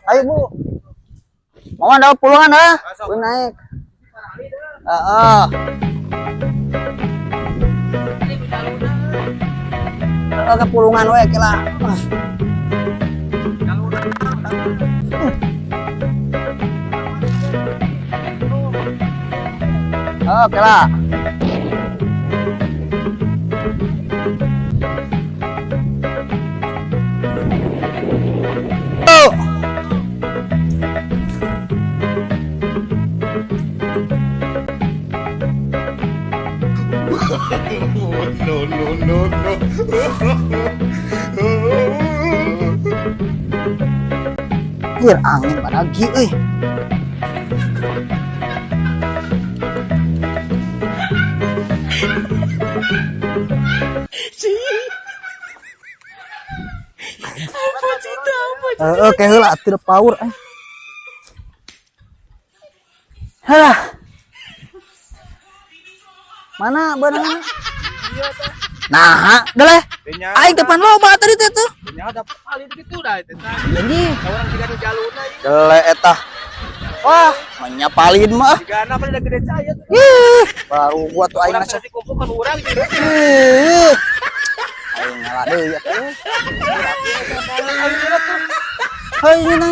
Ayo Bu. Mau ada pulungan dah. Gue naik. Heeh. Ke pulungan we kila. Oke lah. No. Biar angin lagi euy. Oke heula tidak power. Halah. Mana beunang? Nah, deh. Aing depan loba tadi teh tuh. Nya dapat kali gitu dah eta. Anjing. Orang tiga nu jalurna ieu. Gele eta. Wah, menyapalin mah. Tigana pada gede caya tuh. Ih, baru gua tuh aing Orang ngasih. dikumpulkan urang gitu. Ih. Aing ngalah deui ya. Hai, ini